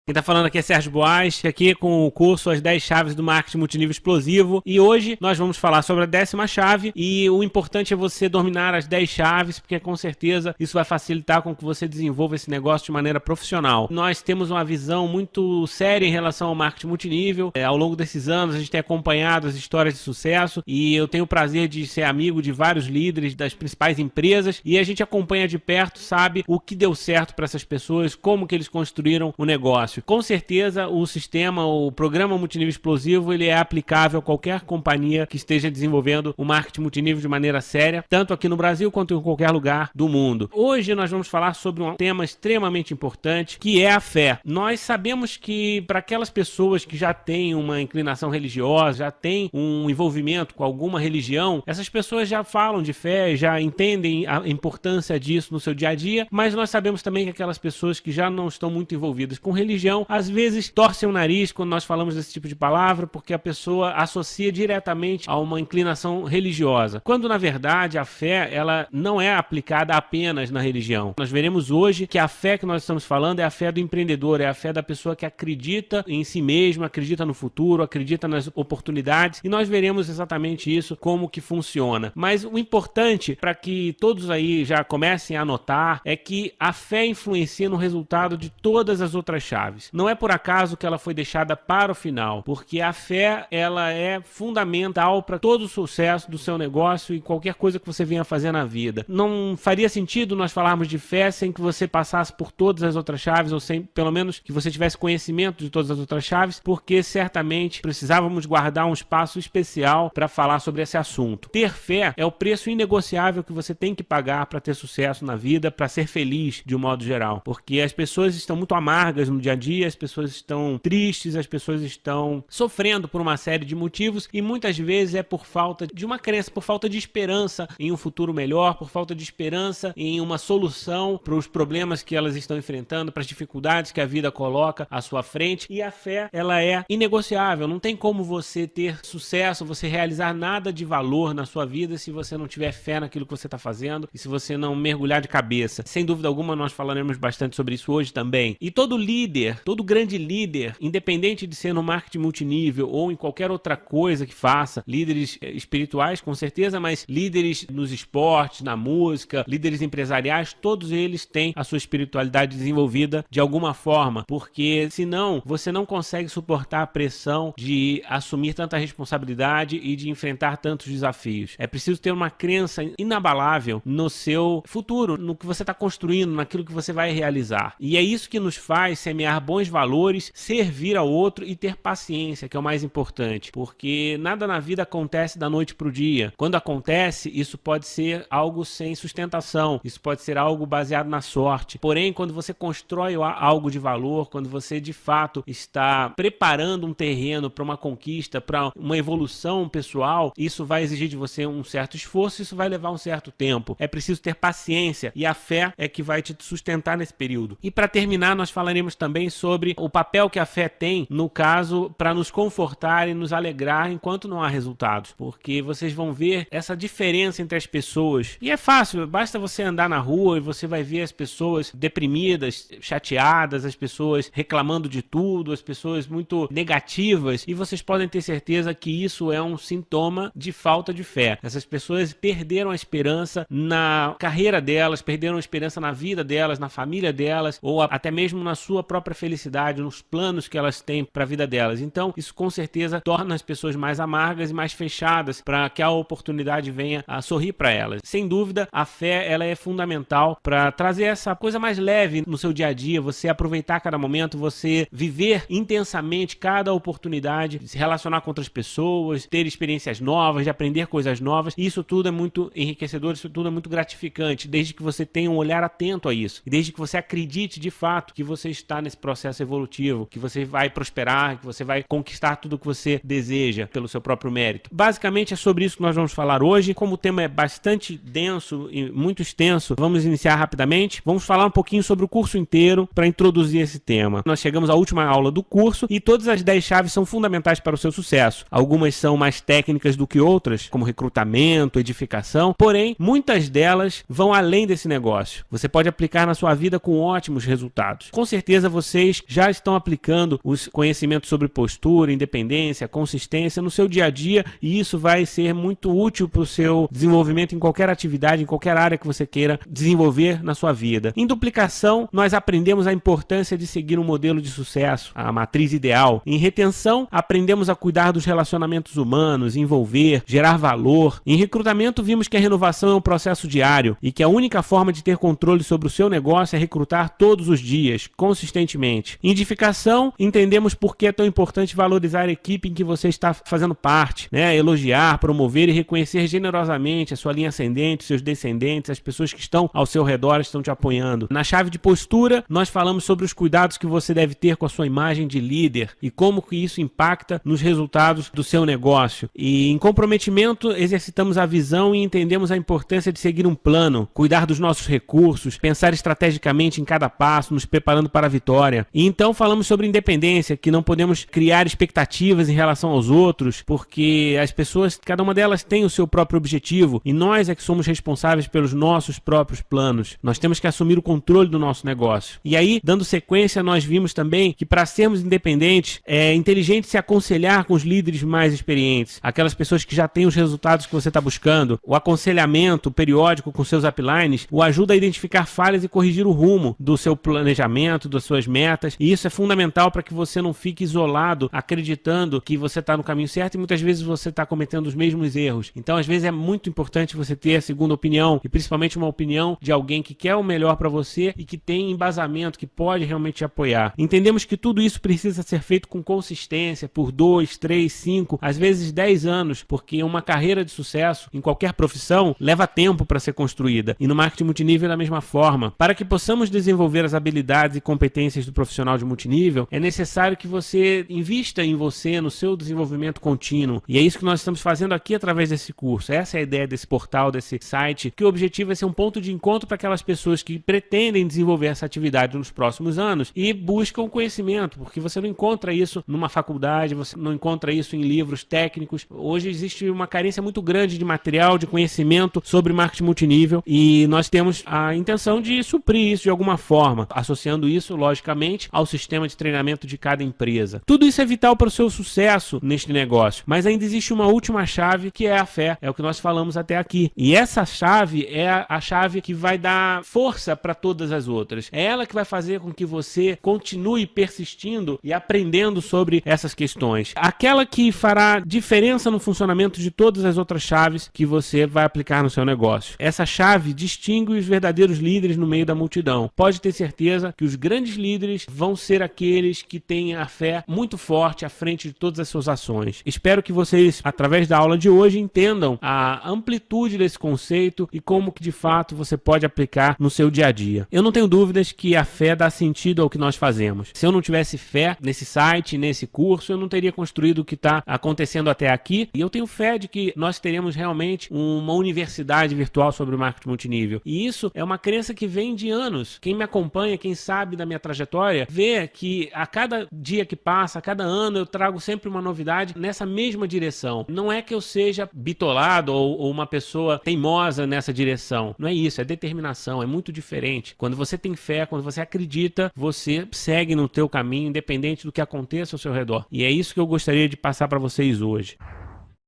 Quem tá falando aqui é Sérgio Boas, aqui com o curso As 10 Chaves do Marketing Multinível Explosivo. E hoje nós vamos falar sobre a 10ª chave e o importante é você dominar as 10 chaves, porque com certeza isso vai facilitar com que você desenvolva esse negócio de maneira profissional. Nós temos uma visão muito séria em relação ao marketing multinível. Ao longo desses anos a gente tem acompanhado as histórias de sucesso e eu tenho o prazer de ser amigo de vários líderes das principais empresas e a gente acompanha de perto, sabe o que deu certo para essas pessoas, como que eles construíram o negócio. Com certeza o sistema, o programa multinível explosivo, ele é aplicável a qualquer companhia que esteja desenvolvendo o marketing multinível de maneira séria, tanto aqui no Brasil quanto em qualquer lugar do mundo. Hoje nós vamos falar sobre um tema extremamente importante, que é a fé. Nós sabemos que para aquelas pessoas que já têm uma inclinação religiosa, já têm um envolvimento com alguma religião, essas pessoas já falam de fé, já entendem a importância disso no seu dia a dia, mas nós sabemos também que aquelas pessoas que já não estão muito envolvidas com religião, às vezes torcem o nariz quando nós falamos desse tipo de palavra, porque a pessoa associa diretamente a uma inclinação religiosa, quando na verdade a fé ela não é aplicada apenas na religião. Nós veremos hoje que a fé que nós estamos falando é a fé do empreendedor, é a fé da pessoa que acredita em si mesmo, acredita no futuro, acredita nas oportunidades, e nós veremos exatamente isso, como que funciona. Mas o importante, para que todos aí já comecem a anotar, é que a fé influencia no resultado de todas as outras chaves. Não é por acaso que ela foi deixada para o final, porque a fé ela é fundamental para todo o sucesso do seu negócio e qualquer coisa que você venha fazer na vida. Não faria sentido nós falarmos de fé sem que você passasse por todas as outras chaves, ou sem, pelo menos, que você tivesse conhecimento de todas as outras chaves, porque certamente precisávamos guardar um espaço especial para falar sobre esse assunto. Ter fé é o preço inegociável que você tem que pagar para ter sucesso na vida, para ser feliz de um modo geral, porque as pessoas estão muito amargas no dia a dia, as pessoas estão tristes, as pessoas estão sofrendo por uma série de motivos e muitas vezes é por falta de uma crença, por falta de esperança em um futuro melhor, por falta de esperança em uma solução para os problemas que elas estão enfrentando, para as dificuldades que a vida coloca à sua frente. E a fé, ela é inegociável, não tem como você ter sucesso, você realizar nada de valor na sua vida se você não tiver fé naquilo que você está fazendo e se você não mergulhar de cabeça. Sem dúvida alguma nós falaremos bastante sobre isso hoje também. E todo líder, todo grande líder, independente de ser no marketing multinível ou em qualquer outra coisa que faça, líderes espirituais com certeza, mas líderes nos esportes, na música, líderes empresariais, todos eles têm a sua espiritualidade desenvolvida de alguma forma, porque senão você não consegue suportar a pressão de assumir tanta responsabilidade e de enfrentar tantos desafios. É preciso ter uma crença inabalável no seu futuro, no que você está construindo, naquilo que você vai realizar. E é isso que nos faz semear bons valores, servir ao outro e ter paciência, que é o mais importante, porque nada na vida acontece da noite para o dia. Quando acontece, isso pode ser algo sem sustentação, isso pode ser algo baseado na sorte. Porém, quando você constrói algo de valor, quando você de fato está preparando um terreno para uma conquista, para uma evolução pessoal, isso vai exigir de você um certo esforço, isso vai levar um certo tempo. É preciso ter paciência e a fé é que vai te sustentar nesse período. E para terminar, nós falaremos também sobre o papel que a fé tem, no caso, para nos confortar e nos alegrar enquanto não há resultados. Porque vocês vão ver essa diferença entre as pessoas. E é fácil, basta você andar na rua e você vai ver as pessoas deprimidas, chateadas, as pessoas reclamando de tudo, as pessoas muito negativas. E vocês podem ter certeza que isso é um sintoma de falta de fé. Essas pessoas perderam a esperança na carreira delas, perderam a esperança na vida delas, na família delas, ou até mesmo na sua própria felicidade, nos planos que elas têm para a vida delas. Então, isso com certeza torna as pessoas mais amargas e mais fechadas para que a oportunidade venha a sorrir para elas. Sem dúvida, a fé ela é fundamental para trazer essa coisa mais leve no seu dia a dia, você aproveitar cada momento, você viver intensamente cada oportunidade, se relacionar com outras pessoas, ter experiências novas, de aprender coisas novas. Isso tudo é muito enriquecedor, isso tudo é muito gratificante, desde que você tenha um olhar atento a isso e desde que você acredite de fato que você está nesse processo evolutivo, que você vai prosperar, que você vai conquistar tudo o que você deseja pelo seu próprio mérito. Basicamente é sobre isso que nós vamos falar hoje. Como o tema é bastante denso e muito extenso, vamos iniciar rapidamente. Vamos falar um pouquinho sobre o curso inteiro para introduzir esse tema. Nós chegamos à última aula do curso e todas as 10 chaves são fundamentais para o seu sucesso. Algumas são mais técnicas do que outras, como recrutamento, edificação, porém, muitas delas vão além desse negócio. Você pode aplicar na sua vida com ótimos resultados. Com certeza você vocês já estão aplicando os conhecimentos sobre postura, independência, consistência no seu dia a dia, e isso vai ser muito útil para o seu desenvolvimento em qualquer atividade, em qualquer área que você queira desenvolver na sua vida. Em duplicação, nós aprendemos a importância de seguir um modelo de sucesso, a matriz ideal. Em retenção, aprendemos a cuidar dos relacionamentos humanos, envolver, gerar valor. Em recrutamento, vimos que a renovação é um processo diário e que a única forma de ter controle sobre o seu negócio é recrutar todos os dias, consistentemente. Em edificação, entendemos por que é tão importante valorizar a equipe em que você está fazendo parte, né? Elogiar, promover e reconhecer generosamente a sua linha ascendente, seus descendentes, as pessoas que estão ao seu redor, estão te apoiando. Na chave de postura, nós falamos sobre os cuidados que você deve ter com a sua imagem de líder e como que isso impacta nos resultados do seu negócio. E em comprometimento, exercitamos a visão e entendemos a importância de seguir um plano, cuidar dos nossos recursos, pensar estrategicamente em cada passo, nos preparando para a vitória. E então falamos sobre independência, que não podemos criar expectativas em relação aos outros, porque as pessoas, cada uma delas tem o seu próprio objetivo e nós é que somos responsáveis pelos nossos próprios planos. Nós temos que assumir o controle do nosso negócio. E aí, dando sequência, nós vimos também que para sermos independentes, é inteligente se aconselhar com os líderes mais experientes, aquelas pessoas que já têm os resultados que você está buscando. O aconselhamento periódico com seus uplines o ajuda a identificar falhas e corrigir o rumo do seu planejamento, das suas metas, e isso é fundamental para que você não fique isolado, acreditando que você está no caminho certo e muitas vezes você está cometendo os mesmos erros. Então, às vezes é muito importante você ter a segunda opinião, e principalmente uma opinião de alguém que quer o melhor para você e que tem embasamento, que pode realmente te apoiar. Entendemos que tudo isso precisa ser feito com consistência por 2, 3, 5, às vezes 10 anos, porque uma carreira de sucesso em qualquer profissão leva tempo para ser construída, e no marketing multinível é da mesma forma. Para que possamos desenvolver as habilidades e competências do profissional de multinível, é necessário que você invista em você, no seu desenvolvimento contínuo, e é isso que nós estamos fazendo aqui através desse curso. Essa é a ideia desse portal, desse site, que o objetivo é ser um ponto de encontro para aquelas pessoas que pretendem desenvolver essa atividade nos próximos anos e buscam conhecimento, porque você não encontra isso numa faculdade, você não encontra isso em livros técnicos. Hoje existe uma carência muito grande de material, de conhecimento sobre marketing multinível, e nós temos a intenção de suprir isso de alguma forma, associando isso, logicamente, ao sistema de treinamento de cada empresa. Tudo isso é vital para o seu sucesso neste negócio, mas ainda existe uma última chave, que é a fé, é o que nós falamos até aqui. E essa chave é a chave que vai dar força para todas as outras. É ela que vai fazer com que você continue persistindo e aprendendo sobre essas questões. Aquela que fará diferença no funcionamento de todas as outras chaves que você vai aplicar no seu negócio. Essa chave distingue os verdadeiros líderes no meio da multidão. Pode ter certeza que os grandes líderes vão ser aqueles que têm a fé muito forte à frente de todas as suas ações. Espero que vocês, através da aula de hoje, entendam a amplitude desse conceito e como que de fato você pode aplicar no seu dia a dia. Eu não tenho dúvidas que a fé dá sentido ao que nós fazemos. Se eu não tivesse fé nesse site, nesse curso, eu não teria construído o que está acontecendo até aqui, e eu tenho fé de que nós teremos realmente uma universidade virtual sobre o marketing multinível. E isso é uma crença que vem de anos. Quem me acompanha, quem sabe da minha trajetória, vê que a cada dia que passa, a cada ano, eu trago sempre uma novidade nessa mesma direção. Não é que eu seja bitolado ou uma pessoa teimosa nessa direção. Não é isso, é determinação, é muito diferente. Quando você tem fé, quando você acredita, você segue no teu caminho, independente do que aconteça ao seu redor. E é isso que eu gostaria de passar para vocês hoje.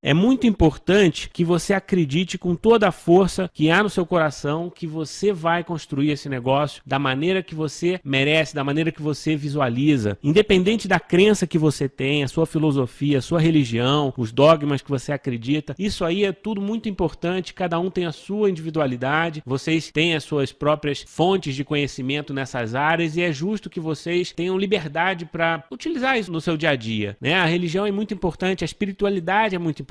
É muito importante que você acredite com toda a força que há no seu coração que você vai construir esse negócio da maneira que você merece, da maneira que você visualiza. Independente da crença que você tem, a sua filosofia, a sua religião, os dogmas que você acredita, isso aí é tudo muito importante. Cada um tem a sua individualidade, vocês têm as suas próprias fontes de conhecimento nessas áreas e é justo que vocês tenham liberdade para utilizar isso no seu dia a dia, né? A religião é muito importante, a espiritualidade é muito importante.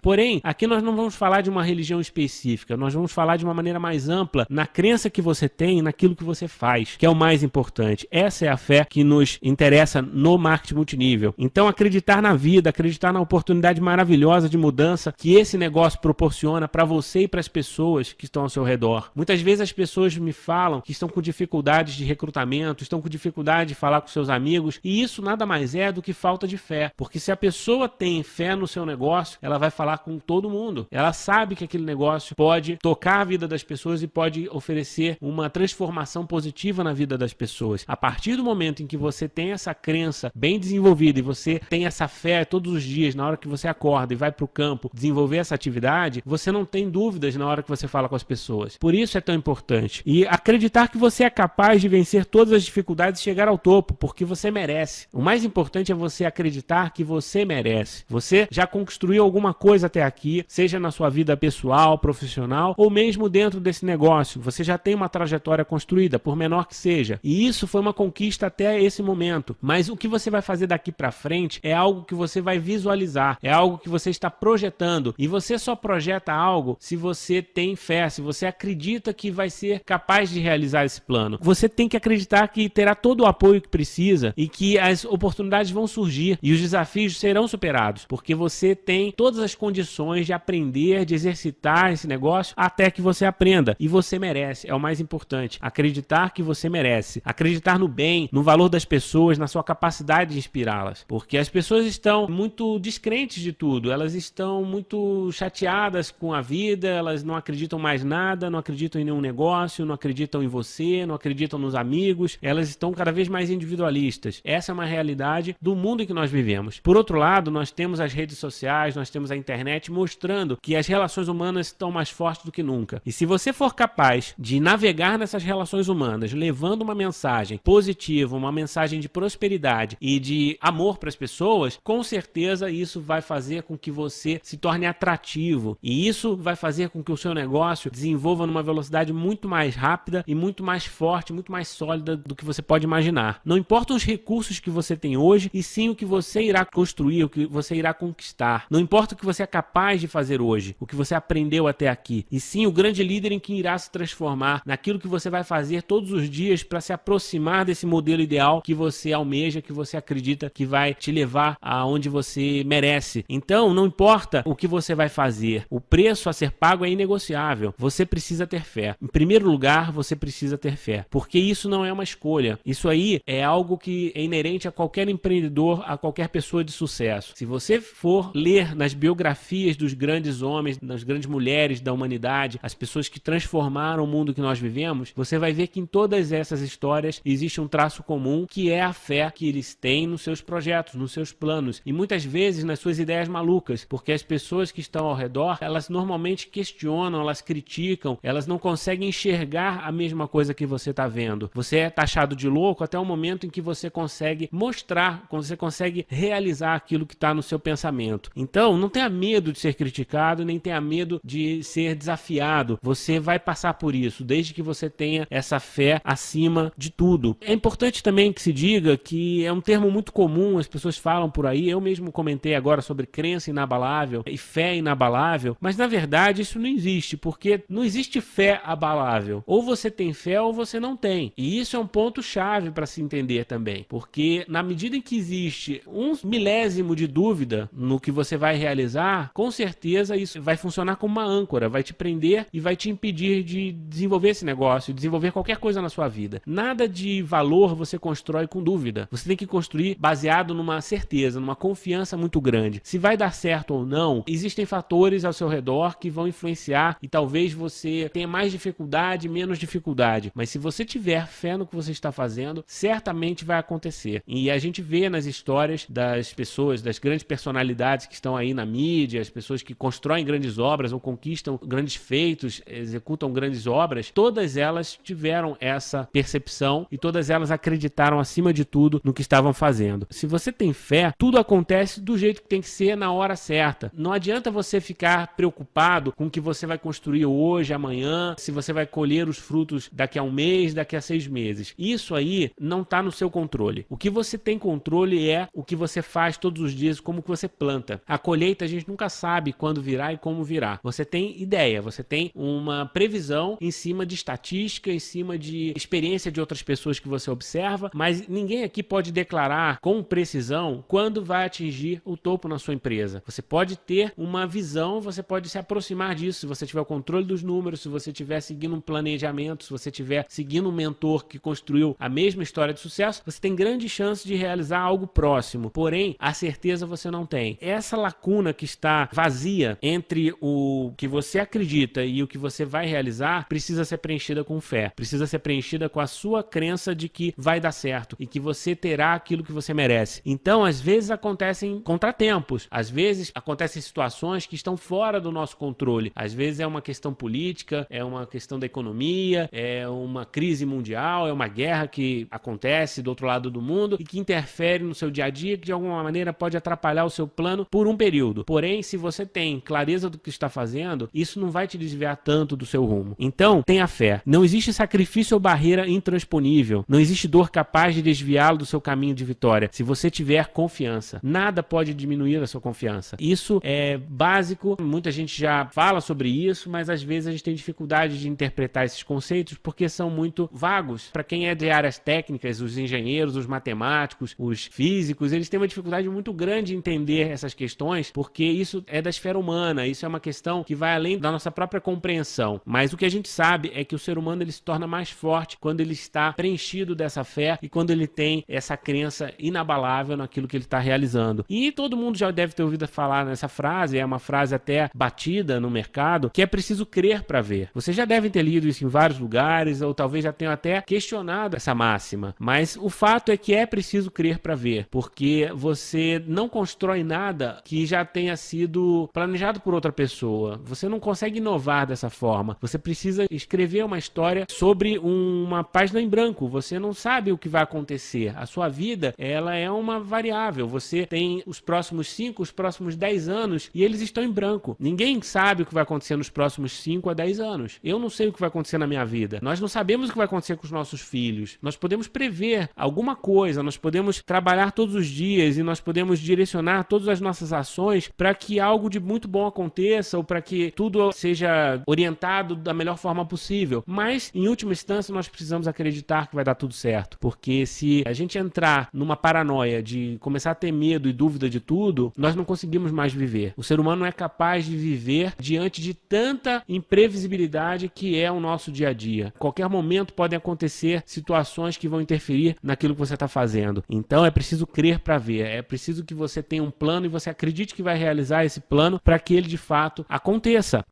Porém, aqui nós não vamos falar de uma religião específica, nós vamos falar de uma maneira mais ampla na crença que você tem, naquilo que você faz, que é o mais importante. Essa é a fé que nos interessa no marketing multinível. Então, acreditar na vida, acreditar na oportunidade maravilhosa de mudança que esse negócio proporciona para você e para as pessoas que estão ao seu redor. Muitas vezes as pessoas me falam que estão com dificuldades de recrutamento, estão com dificuldade de falar com seus amigos, e isso nada mais é do que falta de fé. Porque se a pessoa tem fé no seu negócio, negócio, ela vai falar com todo mundo. Ela sabe que aquele negócio pode tocar a vida das pessoas e pode oferecer uma transformação positiva na vida das pessoas. A partir do momento em que você tem essa crença bem desenvolvida e você tem essa fé todos os dias, na hora que você acorda e vai para o campo desenvolver essa atividade, você não tem dúvidas na hora que você fala com as pessoas. Por isso é tão importante. E acreditar que você é capaz de vencer todas as dificuldades e chegar ao topo, porque você merece. O mais importante é você acreditar que você merece. Você já construiu alguma coisa até aqui, seja na sua vida pessoal, profissional, ou mesmo dentro desse negócio. Você já tem uma trajetória construída, por menor que seja. E isso foi uma conquista até esse momento. Mas o que você vai fazer daqui para frente é algo que você vai visualizar, é algo que você está projetando. E você só projeta algo se você tem fé, se você acredita que vai ser capaz de realizar esse plano. Você tem que acreditar que terá todo o apoio que precisa e que as oportunidades vão surgir e os desafios serão superados, porque você tem todas as condições de aprender, de exercitar esse negócio até que você aprenda. E você merece, é o mais importante. Acreditar que você merece. Acreditar no bem, no valor das pessoas, na sua capacidade de inspirá-las. Porque as pessoas estão muito descrentes de tudo, elas estão muito chateadas com a vida, elas não acreditam mais nada, não acreditam em nenhum negócio, não acreditam em você, não acreditam nos amigos, elas estão cada vez mais individualistas. Essa é uma realidade do mundo em que nós vivemos. Por outro lado, nós temos as redes sociais, nós temos a internet mostrando que as relações humanas estão mais fortes do que nunca. E se você for capaz de navegar nessas relações humanas, levando uma mensagem positiva, uma mensagem de prosperidade e de amor para as pessoas, com certeza isso vai fazer com que você se torne atrativo. E isso vai fazer com que o seu negócio desenvolva numa velocidade muito mais rápida e muito mais forte, muito mais sólida do que você pode imaginar. Não importam os recursos que você tem hoje, e sim o que você irá construir, o que você irá conquistar. Não importa o que você é capaz de fazer hoje, o que você aprendeu até aqui, e sim o grande líder em que irá se transformar, naquilo que você vai fazer todos os dias para se aproximar desse modelo ideal que você almeja, que você acredita que vai te levar aonde você merece. Então, não importa o que você vai fazer, o preço a ser pago é inegociável. Você precisa ter fé. Em primeiro lugar, você precisa ter fé, porque isso não é uma escolha. Isso aí é algo que é inerente a qualquer empreendedor, a qualquer pessoa de sucesso. Se você for ler nas biografias dos grandes homens, das grandes mulheres da humanidade, as pessoas que transformaram o mundo que nós vivemos, você vai ver que em todas essas histórias existe um traço comum, que é a fé que eles têm nos seus projetos, nos seus planos, e muitas vezes nas suas ideias malucas, porque as pessoas que estão ao redor, elas normalmente questionam, elas criticam, elas não conseguem enxergar a mesma coisa que você está vendo. Você é taxado de louco até o momento em que você consegue mostrar, quando você consegue realizar aquilo que está no seu pensamento. Então, não tenha medo de ser criticado, nem tenha medo de ser desafiado. Você vai passar por isso, desde que você tenha essa fé acima de tudo. É importante também que se diga que é um termo muito comum, as pessoas falam por aí, eu mesmo comentei agora sobre crença inabalável e fé inabalável, mas na verdade isso não existe, porque não existe fé abalável. Ou você tem fé ou você não tem. E isso é um ponto chave para se entender também, porque na medida em que existe um milésimo de dúvida no que você vai realizar, com certeza isso vai funcionar como uma âncora, vai te prender e vai te impedir de desenvolver esse negócio, desenvolver qualquer coisa na sua vida. Nada de valor você constrói com dúvida. Você tem que construir baseado numa certeza, numa confiança muito grande. Se vai dar certo ou não, existem fatores ao seu redor que vão influenciar e talvez você tenha mais dificuldade, menos dificuldade. Mas se você tiver fé no que você está fazendo, certamente vai acontecer. E a gente vê nas histórias das pessoas, das grandes personalidades que estão aí na mídia, as pessoas que constroem grandes obras ou conquistam grandes feitos, executam grandes obras, todas elas tiveram essa percepção e todas elas acreditaram acima de tudo no que estavam fazendo. Se você tem fé, tudo acontece do jeito que tem que ser na hora certa. Não adianta você ficar preocupado com o que você vai construir hoje, amanhã, se você vai colher os frutos daqui a um mês, daqui a 6 meses. Isso aí não está no seu controle. O que você tem controle é o que você faz todos os dias, como que você planta. A colheita a gente nunca sabe quando virá e como virá. Você tem ideia, você tem uma previsão em cima de estatística, em cima de experiência de outras pessoas que você observa, mas ninguém aqui pode declarar com precisão quando vai atingir o topo na sua empresa. Você pode ter uma visão, você pode se aproximar disso, se você tiver o controle dos números, se você estiver seguindo um planejamento, se você estiver seguindo um mentor que construiu a mesma história de sucesso, você tem grande chance de realizar algo próximo. Porém, a certeza você não tem. Essa lacuna lacuna que está vazia entre o que você acredita e o que você vai realizar precisa ser preenchida com fé, precisa ser preenchida com a sua crença de que vai dar certo e que você terá aquilo que você merece. Então, às vezes acontecem contratempos, às vezes acontecem situações que estão fora do nosso controle, às vezes é uma questão política, é uma questão da economia, é uma crise mundial, é uma guerra que acontece do outro lado do mundo e que interfere no seu dia a dia, que de alguma maneira pode atrapalhar o seu plano por um período. Porém, se você tem clareza do que está fazendo, isso não vai te desviar tanto do seu rumo. Então, tenha fé. Não existe sacrifício ou barreira intransponível. Não existe dor capaz de desviá-lo do seu caminho de vitória. Se você tiver confiança, nada pode diminuir a sua confiança. Isso é básico, muita gente já fala sobre isso, mas às vezes a gente tem dificuldade de interpretar esses conceitos porque são muito vagos. Para quem é de áreas técnicas, os engenheiros, os matemáticos, os físicos, eles têm uma dificuldade muito grande em entender essas questões, porque isso é da esfera humana, isso é uma questão que vai além da nossa própria compreensão. Mas o que a gente sabe é que o ser humano ele se torna mais forte quando ele está preenchido dessa fé e quando ele tem essa crença inabalável naquilo que ele está realizando. E todo mundo já deve ter ouvido falar nessa frase, é uma frase até batida no mercado, que é preciso crer para ver. Vocês já devem ter lido isso em vários lugares, ou talvez já tenham até questionado essa máxima. Mas o fato é que é preciso crer para ver, porque você não constrói nada que já tenha sido planejado por outra pessoa. Você não consegue inovar dessa forma. Você precisa escrever uma história sobre uma página em branco. Você não sabe o que vai acontecer. A sua vida, ela é uma variável. Você tem os próximos 5, os próximos 10 anos e eles estão em branco. Ninguém sabe o que vai acontecer nos próximos 5 a 10 anos. Eu não sei o que vai acontecer na minha vida. Nós não sabemos o que vai acontecer com os nossos filhos. Nós podemos prever alguma coisa, nós podemos trabalhar todos os dias e nós podemos direcionar todas as nossas ações para que algo de muito bom aconteça ou para que tudo seja orientado da melhor forma possível. Mas, em última instância, nós precisamos acreditar que vai dar tudo certo. Porque se a gente entrar numa paranoia de começar a ter medo e dúvida de tudo, nós não conseguimos mais viver. O ser humano não é capaz de viver diante de tanta imprevisibilidade que é o nosso dia a dia. A qualquer momento podem acontecer situações que vão interferir naquilo que você está fazendo. Então é preciso crer para ver. É preciso que você tenha um plano e você acredite que vai realizar esse plano para que ele de fato aconteça.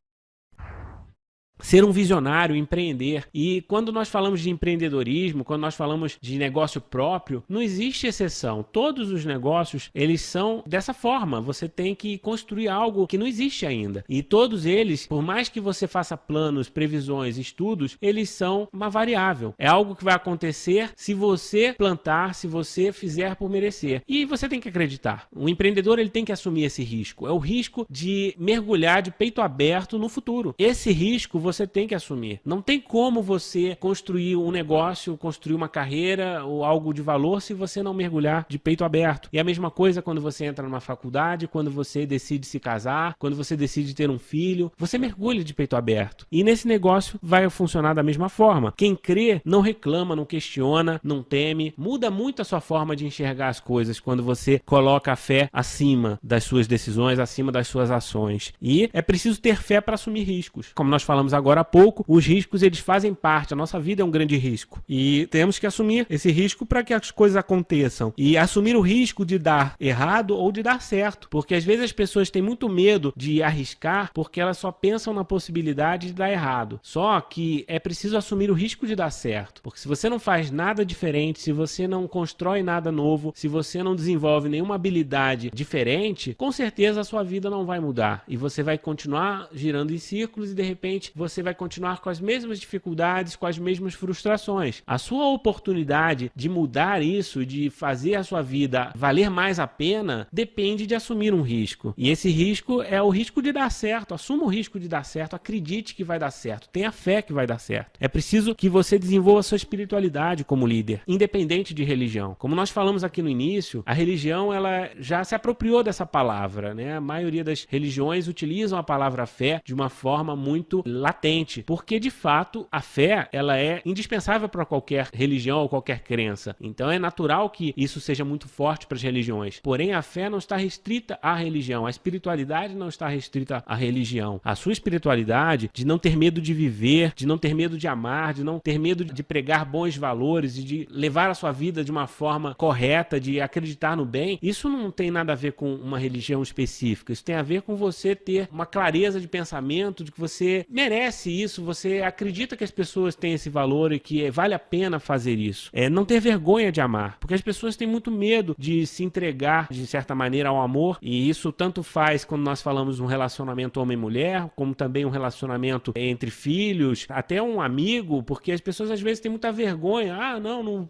Ser um visionário, empreender. E quando nós falamos de empreendedorismo, quando nós falamos de negócio próprio, não existe exceção. Todos os negócios, eles são dessa forma. Você tem que construir algo que não existe ainda. E todos eles, por mais que você faça planos, previsões, estudos, eles são uma variável. É algo que vai acontecer se você plantar, se você fizer por merecer. E você tem que acreditar. O empreendedor, ele tem que assumir esse risco. É o risco de mergulhar de peito aberto no futuro. Esse risco você tem que assumir. Não tem como você construir um negócio, construir uma carreira ou algo de valor se você não mergulhar de peito aberto. E a mesma coisa quando você entra numa faculdade, quando você decide se casar, quando você decide ter um filho, você mergulha de peito aberto. E nesse negócio vai funcionar da mesma forma. Quem crê não reclama, não questiona, não teme. Muda muito a sua forma de enxergar as coisas quando você coloca a fé acima das suas decisões, acima das suas ações. E é preciso ter fé para assumir riscos. Como nós falamos agora há pouco, os riscos eles fazem parte, a nossa vida é um grande risco e temos que assumir esse risco para que as coisas aconteçam e assumir o risco de dar errado ou de dar certo, porque às vezes as pessoas têm muito medo de arriscar porque elas só pensam na possibilidade de dar errado, só que é preciso assumir o risco de dar certo, porque se você não faz nada diferente, se você não constrói nada novo, se você não desenvolve nenhuma habilidade diferente, com certeza a sua vida não vai mudar e você vai continuar girando em círculos e de repente você vai continuar com as mesmas dificuldades, com as mesmas frustrações. A sua oportunidade de mudar isso, de fazer a sua vida valer mais a pena, depende de assumir um risco. E esse risco é o risco de dar certo. Assuma o risco de dar certo, acredite que vai dar certo, tenha fé que vai dar certo. É preciso que você desenvolva a sua espiritualidade como líder, independente de religião. Como nós falamos aqui no início, a religião ela já se apropriou dessa palavra, né? A maioria das religiões utilizam a palavra fé de uma forma muito latente, latente, porque de fato a fé ela é indispensável para qualquer religião ou qualquer crença. Então é natural que isso seja muito forte para as religiões. Porém, a fé não está restrita à religião, a espiritualidade não está restrita à religião. A sua espiritualidade de não ter medo de viver, de não ter medo de amar, de não ter medo de pregar bons valores e de levar a sua vida de uma forma correta, de acreditar no bem, isso não tem nada a ver com uma religião específica. Isso tem a ver com você ter uma clareza de pensamento, de que você merece isso, você acredita que as pessoas têm esse valor e que vale a pena fazer isso. Não ter vergonha de amar, porque as pessoas têm muito medo de se entregar, de certa maneira, ao amor, e isso tanto faz quando nós falamos de um relacionamento homem-mulher, como também um relacionamento entre filhos, até um amigo, porque as pessoas às vezes têm muita vergonha.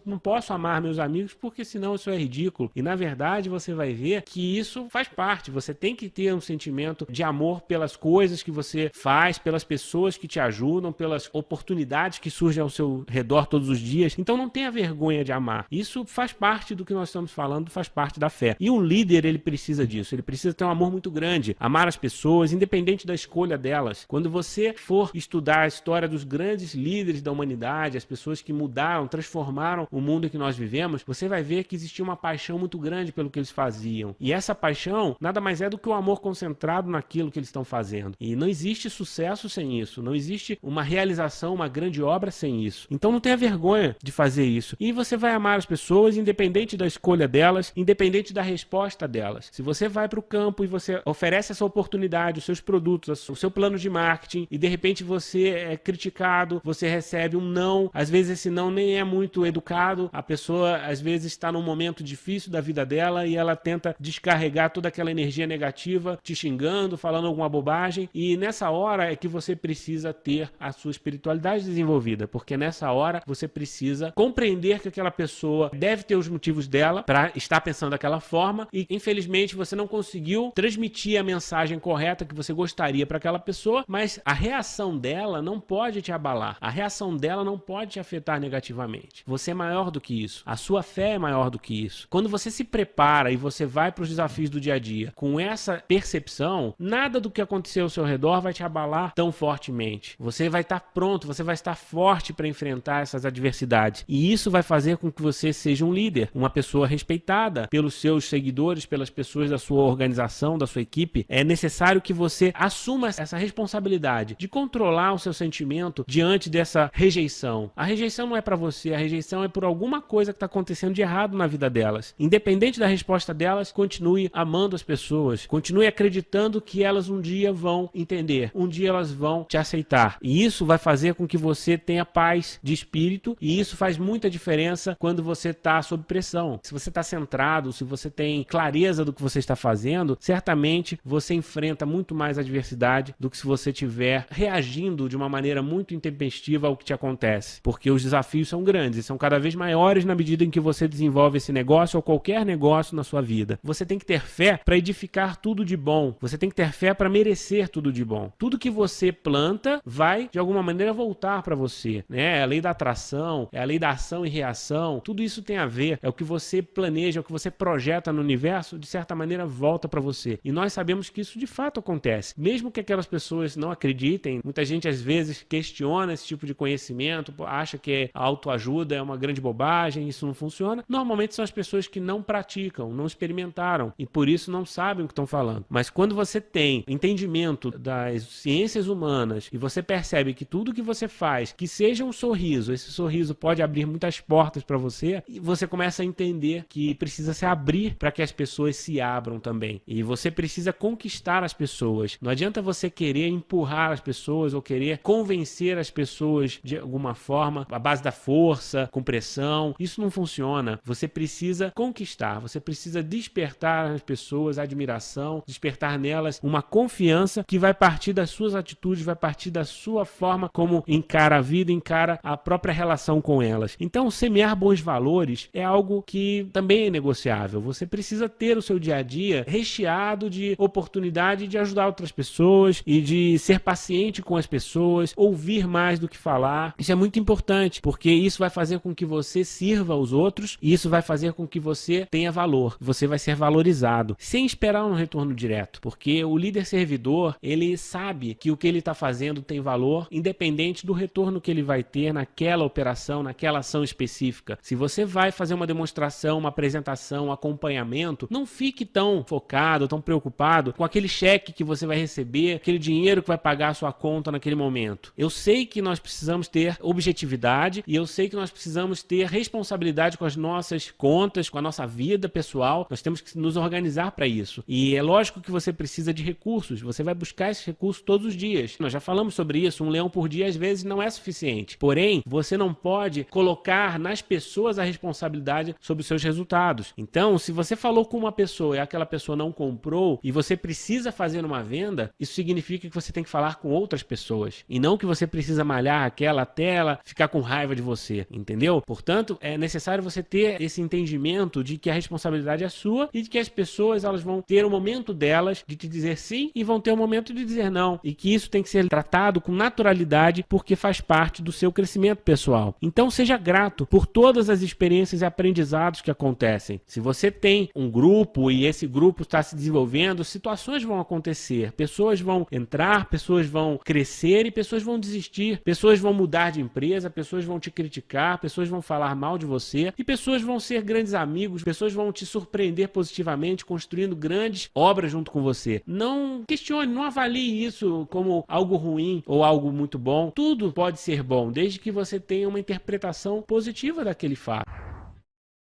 Não posso amar meus amigos porque senão isso é ridículo. E na verdade você vai ver que isso faz parte. Você tem que ter um sentimento de amor pelas coisas que você faz, pelas pessoas que te ajudam, pelas oportunidades que surgem ao seu redor todos os dias. Então não tenha vergonha de amar. Isso faz parte do que nós estamos falando, faz parte da fé. E um líder, ele precisa disso. Ele precisa ter um amor muito grande, amar as pessoas, independente da escolha delas. Quando você for estudar a história dos grandes líderes da humanidade, as pessoas que mudaram, transformaram o mundo em que nós vivemos, você vai ver que existia uma paixão muito grande pelo que eles faziam. E essa paixão nada mais é do que o amor concentrado naquilo que eles estão fazendo. E não existe sucesso sem isso. Não existe uma realização, uma grande obra sem isso. Então não tenha vergonha de fazer isso. E você vai amar as pessoas, independente da escolha delas, independente da resposta delas. Se você vai para o campo e você oferece essa oportunidade, os seus produtos, o seu plano de marketing, e de repente você é criticado, você recebe um não, às vezes esse não nem é muito educado, a pessoa às vezes está num momento difícil da vida dela e ela tenta descarregar toda aquela energia negativa, te xingando, falando alguma bobagem, e nessa hora é que você precisa ter a sua espiritualidade desenvolvida, porque nessa hora você precisa compreender que aquela pessoa deve ter os motivos dela para estar pensando daquela forma e infelizmente você não conseguiu transmitir a mensagem correta que você gostaria para aquela pessoa, mas a reação dela não pode te abalar, a reação dela não pode te afetar negativamente. Você é maior do que isso, a sua fé é maior do que isso. Quando você se prepara e você vai para os desafios do dia a dia com essa percepção, nada do que aconteceu ao seu redor vai te abalar tão fortemente. Você vai estar pronto, você vai estar forte para enfrentar essas adversidades. E isso vai fazer com que você seja um líder, uma pessoa respeitada pelos seus seguidores, pelas pessoas da sua organização, da sua equipe. É necessário que você assuma essa responsabilidade de controlar o seu sentimento diante dessa rejeição. A rejeição não é para você, a rejeição é por alguma coisa que está acontecendo de errado na vida delas. Independente da resposta delas, continue amando as pessoas, continue acreditando que elas um dia vão entender, um dia elas vão te aceitar. E isso vai fazer com que você tenha paz de espírito, e isso faz muita diferença quando você está sob pressão. Se você está centrado, se você tem clareza do que você está fazendo, certamente você enfrenta muito mais adversidade do que se você estiver reagindo de uma maneira muito intempestiva ao que te acontece. Porque os desafios são grandes e são cada vez maiores na medida em que você desenvolve esse negócio ou qualquer negócio na sua vida. Você tem que ter fé para edificar tudo de bom. Você tem que ter fé para merecer tudo de bom. Tudo que você planta vai, de alguma maneira, voltar para você, né? É a lei da atração, é a lei da ação e reação. Tudo isso tem a ver. É o que você planeja, é o que você projeta no universo, de certa maneira, volta para você. E nós sabemos que isso de fato acontece. Mesmo que aquelas pessoas não acreditem, muita gente às vezes questiona esse tipo de conhecimento, acha que a autoajuda é uma grande bobagem, isso não funciona. Normalmente são as pessoas que não praticam, não experimentaram e por isso não sabem o que estão falando. Mas quando você tem entendimento das ciências humanas e você percebe que tudo que você faz, que seja um sorriso, esse sorriso pode abrir muitas portas para você, e você começa a entender que precisa se abrir para que as pessoas se abram também. E você precisa conquistar as pessoas. Não adianta você querer empurrar as pessoas ou querer convencer as pessoas de alguma forma, à base da força, com pressão. Isso não funciona. Você precisa conquistar, você precisa despertar as pessoas admiração, despertar nelas uma confiança que vai partir das suas atitudes, vai partir da sua forma como encara a vida, encara a própria relação com elas. Então, semear bons valores é algo que também é negociável. Você precisa ter o seu dia a dia recheado de oportunidade de ajudar outras pessoas e de ser paciente com as pessoas, ouvir mais do que falar. Isso é muito importante, porque isso vai fazer com que você sirva aos outros e isso vai fazer com que você tenha valor. Você vai ser valorizado, sem esperar um retorno direto, porque o líder servidor, ele sabe que o que ele está fazendo fazendo tem valor, independente do retorno que ele vai ter naquela operação, naquela ação específica. Se você vai fazer uma demonstração, uma apresentação, um acompanhamento, não fique tão focado, tão preocupado com aquele cheque que você vai receber, aquele dinheiro que vai pagar a sua conta naquele momento. Eu sei que nós precisamos ter objetividade e eu sei que nós precisamos ter responsabilidade com as nossas contas, com a nossa vida pessoal. Nós temos que nos organizar para isso. E é lógico que você precisa de recursos. Você vai buscar esses recursos todos os dias. Nós já falamos sobre isso. Um leão por dia às vezes não é suficiente. Porém, você não pode colocar nas pessoas a responsabilidade sobre os seus resultados. Então, se você falou com uma pessoa e aquela pessoa não comprou e você precisa fazer uma venda, isso significa que você tem que falar com outras pessoas. E não que você precisa malhar aquela até ela ficar com raiva de você. Entendeu? Portanto, é necessário você ter esse entendimento de que a responsabilidade é sua e de que as pessoas elas vão ter o momento delas de te dizer sim e vão ter o momento de dizer não. E que isso tem que ser tratado com naturalidade porque faz parte do seu crescimento pessoal. Então seja grato por todas as experiências e aprendizados que acontecem. Se você tem um grupo e esse grupo está se desenvolvendo, situações vão acontecer, pessoas vão entrar, pessoas vão crescer e pessoas vão desistir, pessoas vão mudar de empresa, pessoas vão te criticar, pessoas vão falar mal de você e pessoas vão ser grandes amigos, pessoas vão te surpreender positivamente, construindo grandes obras junto com você. Não questione, não avalie isso como algo ruim ou algo muito bom. Tudo pode ser bom, desde que você tenha uma interpretação positiva daquele fato.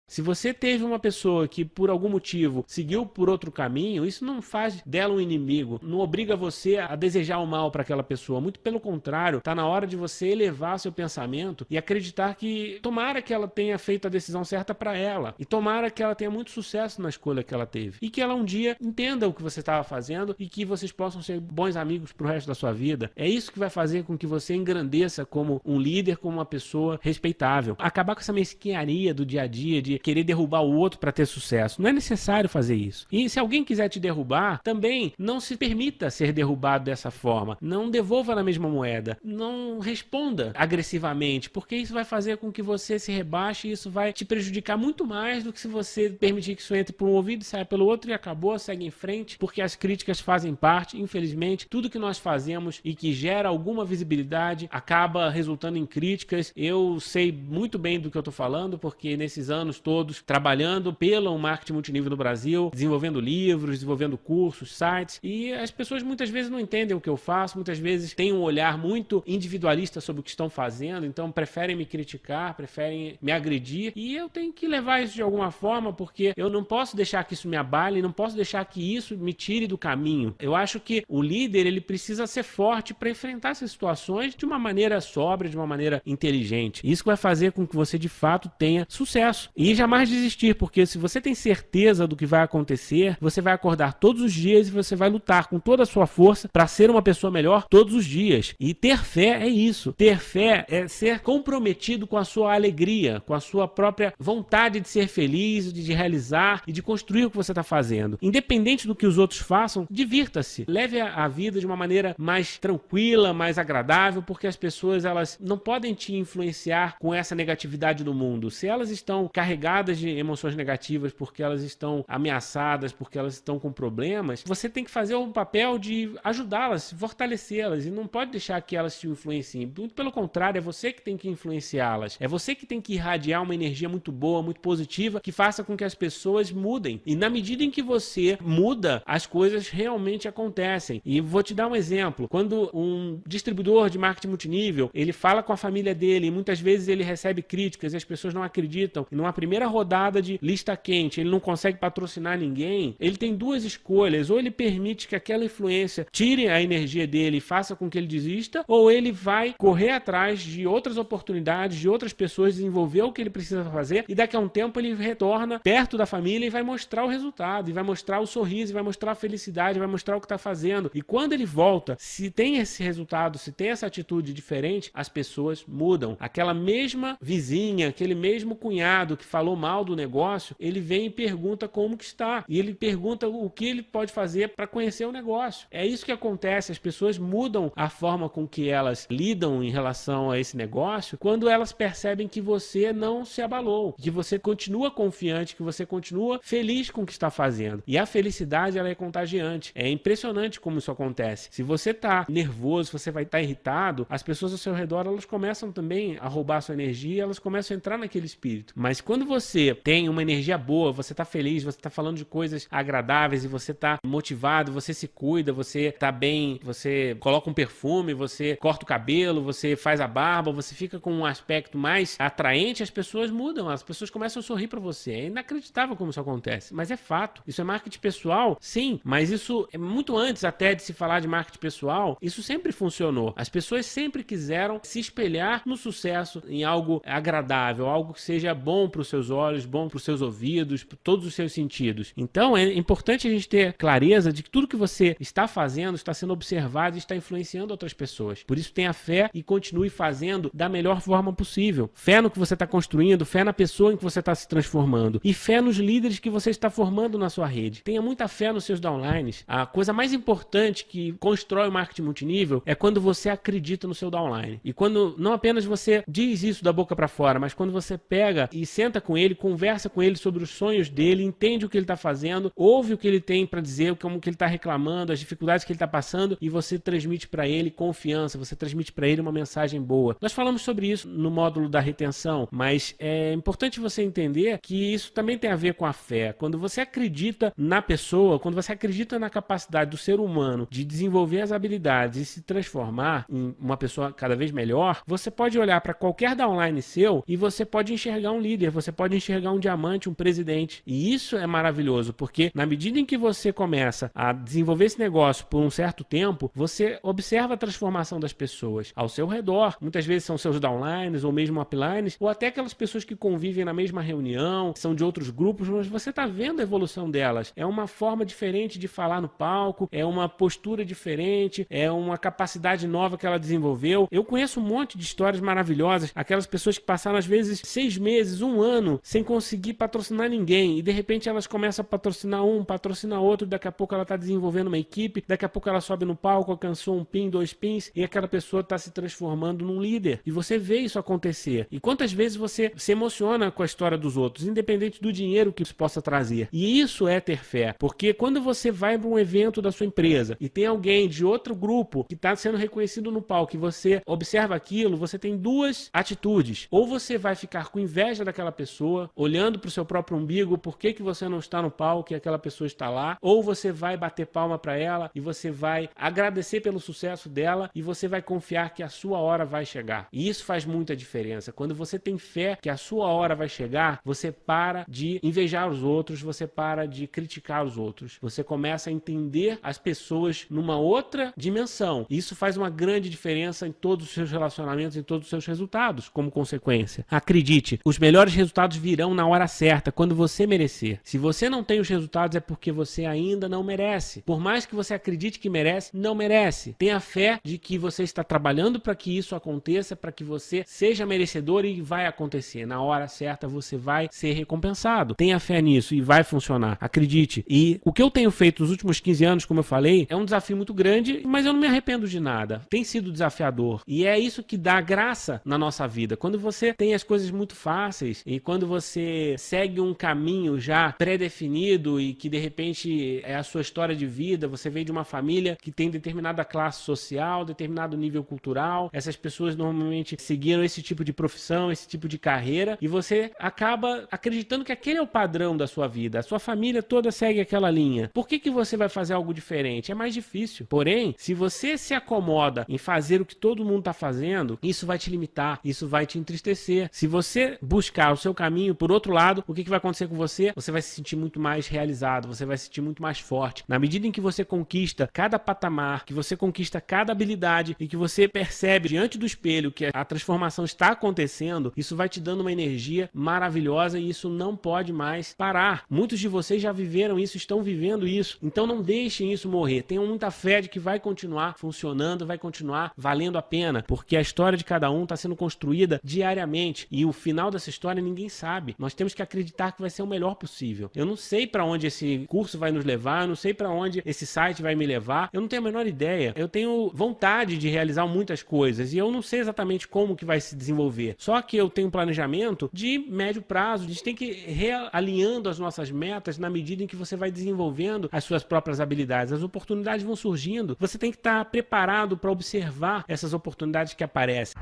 Se você teve uma pessoa que por algum motivo seguiu por outro caminho, isso não faz dela um inimigo, não obriga você a desejar o mal para aquela pessoa, muito pelo contrário, está na hora de você elevar seu pensamento e acreditar que tomara que ela tenha feito a decisão certa para ela e tomara que ela tenha muito sucesso na escolha que ela teve e que ela um dia entenda o que você estava fazendo e que vocês possam ser bons amigos pro resto da sua vida. É isso que vai fazer com que você engrandeça como um líder, como uma pessoa respeitável. Acabar com essa mesquinharia do dia a dia de querer derrubar o outro para ter sucesso. Não é necessário fazer isso. E se alguém quiser te derrubar, também não se permita ser derrubado dessa forma. Não devolva na mesma moeda. Não responda agressivamente, porque isso vai fazer com que você se rebaixe e isso vai te prejudicar muito mais do que se você permitir que isso entre por um ouvido e saia pelo outro e acabou, segue em frente, porque as críticas fazem parte, infelizmente, tudo que nós fazemos e que gera alguma visibilidade acaba resultando em críticas. Eu sei muito bem do que eu estou falando, porque nesses anos todos trabalhando pelo marketing multinível no Brasil, desenvolvendo livros, desenvolvendo cursos, sites, e as pessoas muitas vezes não entendem o que eu faço, muitas vezes têm um olhar muito individualista sobre o que estão fazendo, então preferem me criticar, preferem me agredir, e eu tenho que levar isso de alguma forma, porque eu não posso deixar que isso me abale, não posso deixar que isso me tire do caminho. Eu acho que o líder, ele precisa ser forte para enfrentar essas situações de uma maneira sóbria, de uma maneira inteligente. Isso vai fazer com que você de fato tenha sucesso. E jamais desistir, porque se você tem certeza do que vai acontecer, você vai acordar todos os dias e você vai lutar com toda a sua força para ser uma pessoa melhor todos os dias. E ter fé é isso. Ter fé é ser comprometido com a sua alegria, com a sua própria vontade de ser feliz, de realizar e de construir o que você está fazendo. Independente do que os outros façam, divirta-se. Leve a vida de uma maneira mais tranquila, mais agradável, porque as pessoas elas não podem te influenciar com essa negatividade do mundo. Se elas estão carregadas de emoções negativas porque elas estão ameaçadas, porque elas estão com problemas, você tem que fazer um papel de ajudá-las, fortalecê-las e não pode deixar que elas te influenciem. Muito pelo contrário, é você que tem que influenciá-las. É você que tem que irradiar uma energia muito boa, muito positiva, que faça com que as pessoas mudem. E na medida em que você muda, as coisas realmente acontecem. E vou te dar um exemplo. Quando um distribuidor de marketing multinível, ele fala com a família dele e muitas vezes ele recebe críticas e as pessoas não acreditam. E numa primeira rodada de lista quente, ele não consegue patrocinar ninguém, ele tem duas escolhas. Ou ele permite que aquela influência tire a energia dele e faça com que ele desista, ou ele vai correr atrás de outras oportunidades, de outras pessoas, desenvolver o que ele precisa fazer e daqui a um tempo ele retorna perto da família e vai mostrar o resultado, e vai mostrar o sorriso, e vai mostrar a felicidade, vai mostrar o que está fazendo. E quando ele volta, se tem esse resultado, se tem essa atitude diferente, as pessoas mudam. Aquela mesma vizinha, aquele mesmo cunhado que falou falou mal do negócio, ele vem e pergunta como que está. E ele pergunta o que ele pode fazer para conhecer o negócio. É isso que acontece, as pessoas mudam a forma com que elas lidam em relação a esse negócio quando elas percebem que você não se abalou, que você continua confiante, que você continua feliz com o que está fazendo. E a felicidade, ela é contagiante. É impressionante como isso acontece. Se você está nervoso, você vai estar irritado, as pessoas ao seu redor, elas começam também a roubar a sua energia, elas começam a entrar naquele espírito. Mas quando você tem uma energia boa, você está feliz, você está falando de coisas agradáveis e você está motivado, você se cuida, você está bem, você coloca um perfume, você corta o cabelo, você faz a barba, você fica com um aspecto mais atraente, as pessoas mudam, as pessoas começam a sorrir para você. É inacreditável como isso acontece, mas é fato. Isso é marketing pessoal? Sim, mas isso é muito antes até de se falar de marketing pessoal, isso sempre funcionou. As pessoas sempre quiseram se espelhar no sucesso, em algo agradável, algo que seja bom para os seus olhos, bom para os seus ouvidos, para todos os seus sentidos. Então é importante a gente ter clareza de que tudo que você está fazendo está sendo observado e está influenciando outras pessoas. Por isso tenha fé e continue fazendo da melhor forma possível. Fé no que você está construindo, fé na pessoa em que você está se transformando e fé nos líderes que você está formando na sua rede. Tenha muita fé nos seus downlines. A coisa mais importante que constrói o marketing multinível é quando você acredita no seu downline. E quando não apenas você diz isso da boca para fora, mas quando você pega e senta com ele, conversa com ele sobre os sonhos dele, entende o que ele está fazendo, ouve o que ele tem para dizer, como que ele está reclamando, as dificuldades que ele está passando, e você transmite para ele confiança, você transmite para ele uma mensagem boa. Nós falamos sobre isso no módulo da retenção, mas é importante você entender que isso também tem a ver com a fé. Quando você acredita na pessoa, quando você acredita na capacidade do ser humano de desenvolver as habilidades e se transformar em uma pessoa cada vez melhor, você pode olhar para qualquer downline seu e você pode enxergar um líder, você pode enxergar um diamante, um presidente. E isso é maravilhoso, porque na medida em que você começa a desenvolver esse negócio por um certo tempo, você observa a transformação das pessoas ao seu redor. Muitas vezes são seus downlines ou mesmo uplines, ou até aquelas pessoas que convivem na mesma reunião, são de outros grupos, mas você está vendo a evolução delas. É uma forma diferente de falar no palco, é uma postura diferente, é uma capacidade nova que ela desenvolveu. Eu conheço um monte de histórias maravilhosas, aquelas pessoas que passaram às vezes 6 meses, 1 ano, sem conseguir patrocinar ninguém, e de repente elas começam a patrocinar um, patrocinar outro, daqui a pouco ela está desenvolvendo uma equipe, daqui a pouco ela sobe no palco, alcançou um pin, 2 pins, e aquela pessoa está se transformando num líder. E você vê isso acontecer. E quantas vezes você se emociona com a história dos outros, independente do dinheiro que isso possa trazer. E isso é ter fé, porque quando você vai para um evento da sua empresa e tem alguém de outro grupo que está sendo reconhecido no palco e você observa aquilo, você tem duas atitudes. Ou você vai ficar com inveja daquela pessoa, olhando para o seu próprio umbigo, por que você não está no palco e aquela pessoa está lá, ou você vai bater palma para ela e você vai agradecer pelo sucesso dela e você vai confiar que a sua hora vai chegar. E isso faz muita diferença. Quando você tem fé que a sua hora vai chegar, você para de invejar os outros, você para de criticar os outros. Você começa a entender as pessoas numa outra dimensão. E isso faz uma grande diferença em todos os seus relacionamentos, em todos os seus resultados, como consequência. Acredite, os melhores resultados virão na hora certa, quando você merecer. Se você não tem os resultados, é porque você ainda não merece. Por mais que você acredite que merece, não merece. Tenha fé de que você está trabalhando para que isso aconteça, para que você seja merecedor e vai acontecer. Na hora certa você vai ser recompensado. Tenha fé nisso e vai funcionar. Acredite. E o que eu tenho feito nos últimos 15 anos, como eu falei, é um desafio muito grande, mas eu não me arrependo de nada. Tem sido desafiador. E é isso que dá graça na nossa vida. Quando você tem as coisas muito fáceis e quando você segue um caminho já pré-definido e que de repente é a sua história de vida, você veio de uma família que tem determinada classe social, determinado nível cultural, essas pessoas normalmente seguiram esse tipo de profissão, esse tipo de carreira, e você acaba acreditando que aquele é o padrão da sua vida, a sua família toda segue aquela linha. Por que você vai fazer algo diferente? É mais difícil. Porém, se você se acomoda em fazer o que todo mundo está fazendo, isso vai te limitar, isso vai te entristecer. Se você buscar o seu caminho por outro lado, o que vai acontecer com você? Você vai se sentir muito mais realizado, você vai se sentir muito mais forte. Na medida em que você conquista cada patamar, que você conquista cada habilidade e que você percebe diante do espelho que a transformação está acontecendo, isso vai te dando uma energia maravilhosa e isso não pode mais parar. Muitos de vocês já viveram isso, estão vivendo isso. Então não deixem isso morrer. Tenham muita fé de que vai continuar funcionando, vai continuar valendo a pena, porque a história de cada um está sendo construída diariamente e o final dessa história ninguém sabe. Nós temos que acreditar que vai ser o melhor possível. Eu não sei para onde esse curso vai nos levar, eu não sei para onde esse site vai me levar, eu não tenho a menor ideia. Eu tenho vontade de realizar muitas coisas e eu não sei exatamente como que vai se desenvolver. Só que eu tenho um planejamento de médio prazo, a gente tem que ir realinhando as nossas metas na medida em que você vai desenvolvendo as suas próprias habilidades. As oportunidades vão surgindo, você tem que estar preparado para observar essas oportunidades que aparecem.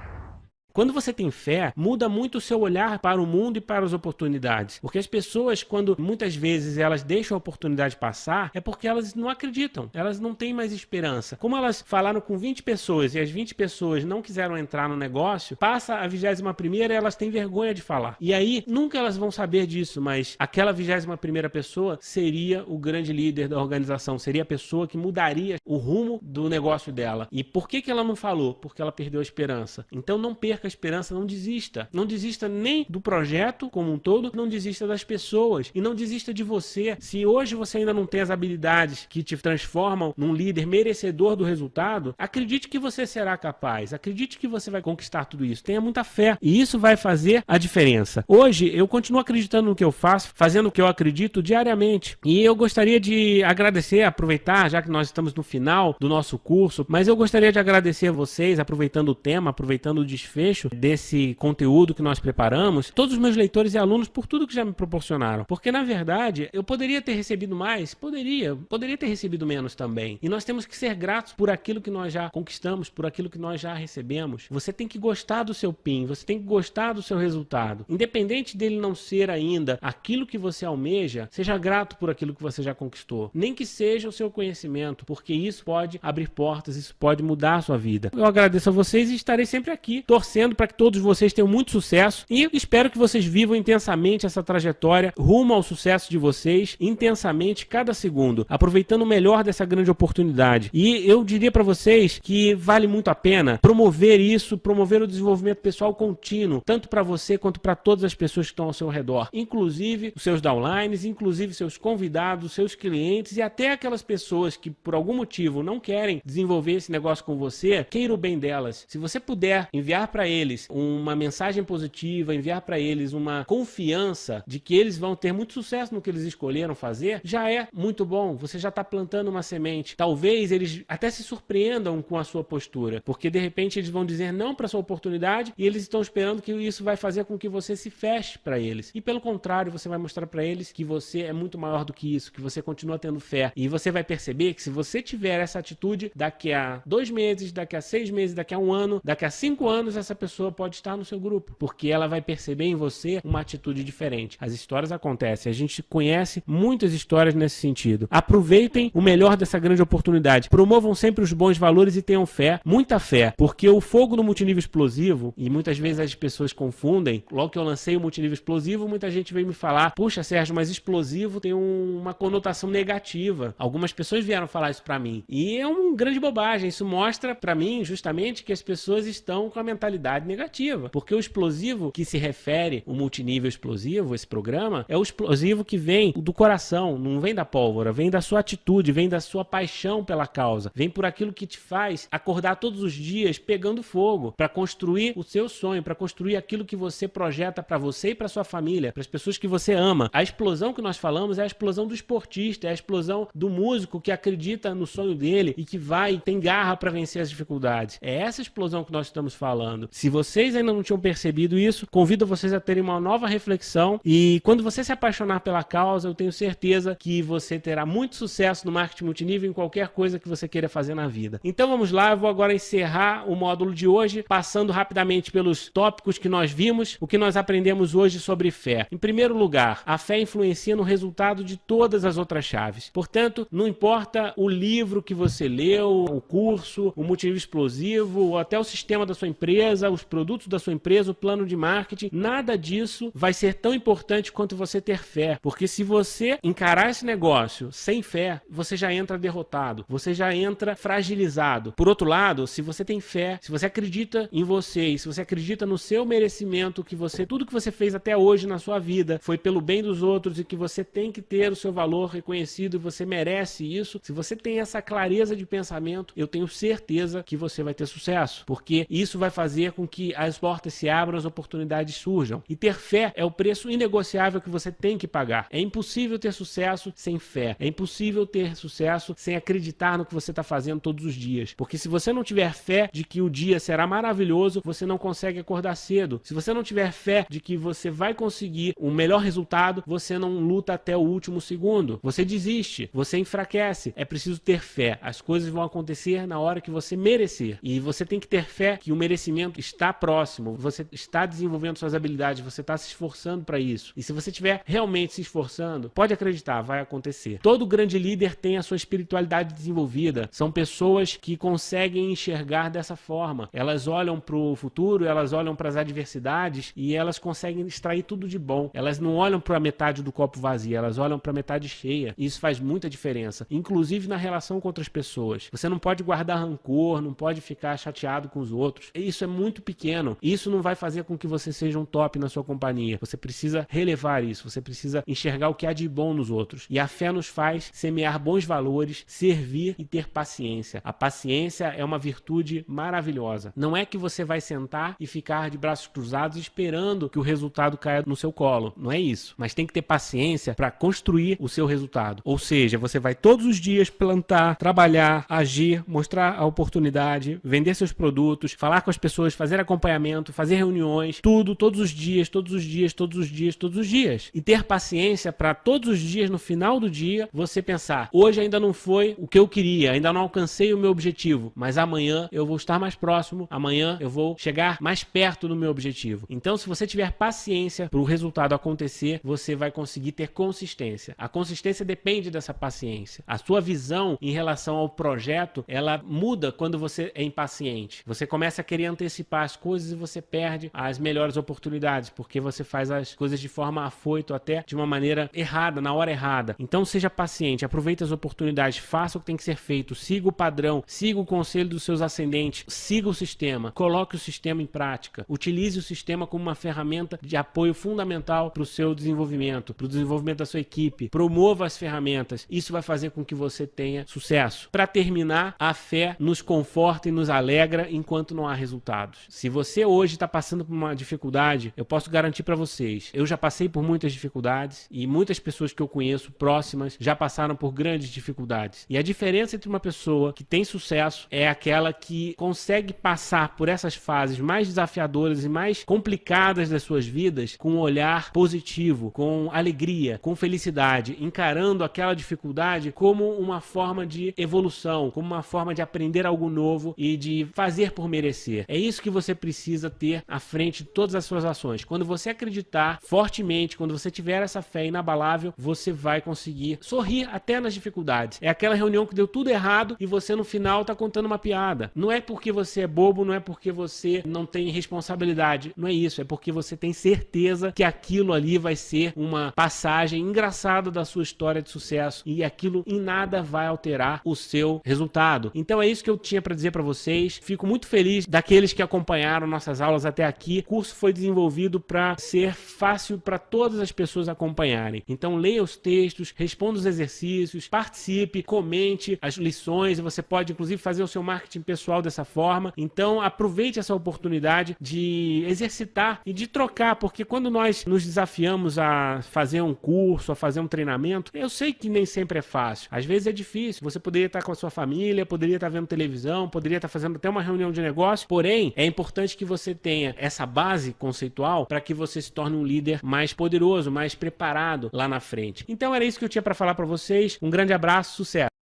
Quando você tem fé, muda muito o seu olhar para o mundo e para as oportunidades. Porque as pessoas, quando muitas vezes elas deixam a oportunidade passar, é porque elas não acreditam, elas não têm mais esperança. Como elas falaram com 20 pessoas e as 20 pessoas não quiseram entrar no negócio, passa a 21ª e elas têm vergonha de falar. E aí, nunca elas vão saber disso, mas aquela 21ª pessoa seria o grande líder da organização, seria a pessoa que mudaria o rumo do negócio dela. E por que ela não falou? Porque ela perdeu a esperança. Então não perca a esperança, não desista. Não desista nem do projeto como um todo, não desista das pessoas e não desista de você. Se hoje você ainda não tem as habilidades que te transformam num líder merecedor do resultado, acredite que você será capaz, acredite que você vai conquistar tudo isso. Tenha muita fé e isso vai fazer a diferença. Hoje eu continuo acreditando no que eu faço, fazendo o que eu acredito diariamente e eu gostaria de agradecer, aproveitar, já que nós estamos no final do nosso curso, mas eu gostaria de agradecer a vocês, aproveitando o tema, aproveitando o desfecho desse conteúdo que nós preparamos, todos os meus leitores e alunos por tudo que já me proporcionaram. Porque, na verdade, eu poderia ter recebido mais, poderia ter recebido menos também. E nós temos que ser gratos por aquilo que nós já conquistamos, por aquilo que nós já recebemos. Você tem que gostar do seu PIN, você tem que gostar do seu resultado. Independente dele não ser ainda aquilo que você almeja, seja grato por aquilo que você já conquistou. Nem que seja o seu conhecimento, porque isso pode abrir portas, isso pode mudar a sua vida. Eu agradeço a vocês e estarei sempre aqui, torcendo para que todos vocês tenham muito sucesso e espero que vocês vivam intensamente essa trajetória rumo ao sucesso de vocês, intensamente cada segundo, aproveitando o melhor dessa grande oportunidade. E eu diria para vocês que vale muito a pena promover isso, promover o desenvolvimento pessoal contínuo, tanto para você quanto para todas as pessoas que estão ao seu redor, inclusive os seus downlines, inclusive seus convidados, seus clientes e até aquelas pessoas que por algum motivo não querem desenvolver esse negócio com você, queira o bem delas. Se você puder enviar para eles uma mensagem positiva, enviar para eles uma confiança de que eles vão ter muito sucesso no que eles escolheram fazer, já é muito bom. Você já está plantando uma semente. Talvez eles até se surpreendam com a sua postura, porque de repente eles vão dizer não para sua oportunidade e eles estão esperando que isso vai fazer com que você se feche para eles. E pelo contrário, você vai mostrar para eles que você é muito maior do que isso, que você continua tendo fé. E você vai perceber que se você tiver essa atitude, daqui a 2 meses, daqui a 6 meses, daqui a 1 ano, daqui a 5 anos, essa pessoa pode estar no seu grupo, porque ela vai perceber em você uma atitude diferente. As histórias acontecem, a gente conhece muitas histórias nesse sentido. Aproveitem o melhor dessa grande oportunidade, promovam sempre os bons valores e tenham fé, muita fé, porque o fogo no multinível explosivo, e muitas vezes as pessoas confundem, logo que eu lancei o multinível explosivo, muita gente veio me falar, puxa Sérgio, mas explosivo tem uma conotação negativa. Algumas pessoas vieram falar isso pra mim, e é uma grande bobagem, isso mostra pra mim justamente que as pessoas estão com a mentalidade negativa, porque o explosivo que se refere, o multinível explosivo, esse programa, é o explosivo que vem do coração, não vem da pólvora, vem da sua atitude, vem da sua paixão pela causa, vem por aquilo que te faz acordar todos os dias pegando fogo, para construir o seu sonho, para construir aquilo que você projeta para você e para sua família, para as pessoas que você ama. A explosão que nós falamos é a explosão do esportista, é a explosão do músico que acredita no sonho dele e que vai, tem garra para vencer as dificuldades. É essa explosão que nós estamos falando. Se vocês ainda não tinham percebido isso, convido vocês a terem uma nova reflexão e quando você se apaixonar pela causa, eu tenho certeza que você terá muito sucesso no marketing multinível em qualquer coisa que você queira fazer na vida. Então vamos lá, eu vou agora encerrar o módulo de hoje, passando rapidamente pelos tópicos que nós vimos, o que nós aprendemos hoje sobre fé. Em primeiro lugar, a fé influencia no resultado de todas as outras chaves. Portanto, não importa o livro que você leu, o curso, o multinível explosivo, ou até o sistema da sua empresa, os produtos da sua empresa, o plano de marketing, nada disso vai ser tão importante quanto você ter fé. Porque se você encarar esse negócio sem fé, você já entra derrotado, você já entra fragilizado. Por outro lado, se você tem fé, se você acredita em você e se você acredita no seu merecimento, que você, tudo que você fez até hoje na sua vida foi pelo bem dos outros e que você tem que ter o seu valor reconhecido e você merece isso, se você tem essa clareza de pensamento, eu tenho certeza que você vai ter sucesso, porque isso vai fazer fazer com que as portas se abram, as oportunidades surjam. E ter fé é o preço inegociável que você tem que pagar. É impossível ter sucesso sem fé. É impossível ter sucesso sem acreditar no que você está fazendo todos os dias. Porque se você não tiver fé de que o dia será maravilhoso, você não consegue acordar cedo. Se você não tiver fé de que você vai conseguir um melhor resultado, você não luta até o último segundo. Você desiste, você enfraquece. É preciso ter fé. As coisas vão acontecer na hora que você merecer. E você tem que ter fé que o merecimento está próximo. Você está desenvolvendo suas habilidades, você está se esforçando para isso. E se você estiver realmente se esforçando, pode acreditar, vai acontecer. Todo grande líder tem a sua espiritualidade desenvolvida. São pessoas que conseguem enxergar dessa forma. Elas olham para o futuro, elas olham para as adversidades e elas conseguem extrair tudo de bom. Elas não olham para a metade do copo vazio, elas olham para a metade cheia. E isso faz muita diferença, inclusive na relação com outras pessoas. Você não pode guardar rancor, não pode ficar chateado com os outros. Isso é muito pequeno. Isso não vai fazer com que você seja um top na sua companhia. Você precisa relevar isso, você precisa enxergar o que há de bom nos outros. E a fé nos faz semear bons valores, servir e ter paciência. A paciência é uma virtude maravilhosa. Não é que você vai sentar e ficar de braços cruzados esperando que o resultado caia no seu colo. Não é isso. Mas tem que ter paciência para construir o seu resultado. Ou seja, você vai todos os dias plantar, trabalhar, agir, mostrar a oportunidade, vender seus produtos, falar com as pessoas, fazer acompanhamento, fazer reuniões, tudo, todos os dias, todos os dias, todos os dias, todos os dias. E ter paciência para todos os dias, no final do dia, você pensar, hoje ainda não foi o que eu queria, ainda não alcancei o meu objetivo, mas amanhã eu vou estar mais próximo, amanhã eu vou chegar mais perto do meu objetivo. Então, se você tiver paciência para o resultado acontecer, você vai conseguir ter consistência. A consistência depende dessa paciência. A sua visão em relação ao projeto, ela muda quando você é impaciente. Você começa a querer antecipar as coisas e você perde as melhores oportunidades, porque você faz as coisas de forma afoito, até de uma maneira errada, na hora errada. Então seja paciente, aproveite as oportunidades, faça o que tem que ser feito, siga o padrão, siga o conselho dos seus ascendentes, siga o sistema, coloque o sistema em prática, utilize o sistema como uma ferramenta de apoio fundamental para o seu desenvolvimento, para o desenvolvimento da sua equipe, promova as ferramentas, isso vai fazer com que você tenha sucesso. Para terminar, a fé nos conforta e nos alegra enquanto não há resultados. Se você hoje está passando por uma dificuldade, eu posso garantir para vocês, eu já passei por muitas dificuldades e muitas pessoas que eu conheço próximas já passaram por grandes dificuldades. E a diferença entre uma pessoa que tem sucesso é aquela que consegue passar por essas fases mais desafiadoras e mais complicadas das suas vidas com um olhar positivo, com alegria, com felicidade, encarando aquela dificuldade como uma forma de evolução, como uma forma de aprender algo novo e de fazer por merecer. É isso que você precisa ter à frente de todas as suas ações. Quando você acreditar fortemente, quando você tiver essa fé inabalável, você vai conseguir sorrir até nas dificuldades. É aquela reunião que deu tudo errado e você no final tá contando uma piada. Não é porque você é bobo, não é porque você não tem responsabilidade, não é isso, é porque você tem certeza que aquilo ali vai ser uma passagem engraçada da sua história de sucesso e aquilo em nada vai alterar o seu resultado. Então é isso que eu tinha para dizer para vocês. Fico muito feliz daqueles que acompanharam nossas aulas até aqui. O curso foi desenvolvido para ser fácil para todas as pessoas acompanharem. Então leia os textos, responda os exercícios, participe, comente as lições e você pode inclusive fazer o seu marketing pessoal dessa forma. Então aproveite essa oportunidade de exercitar e de trocar, porque quando nós nos desafiamos a fazer um curso, a fazer um treinamento, eu sei que nem sempre é fácil. Às vezes é difícil. Você poderia estar com a sua família, poderia estar vendo televisão, poderia estar fazendo até uma reunião de negócio, porém é importante que você tenha essa base conceitual para que você se torne um líder mais poderoso, mais preparado lá na frente. Então era isso que eu tinha para falar para vocês. Um grande abraço, sucesso!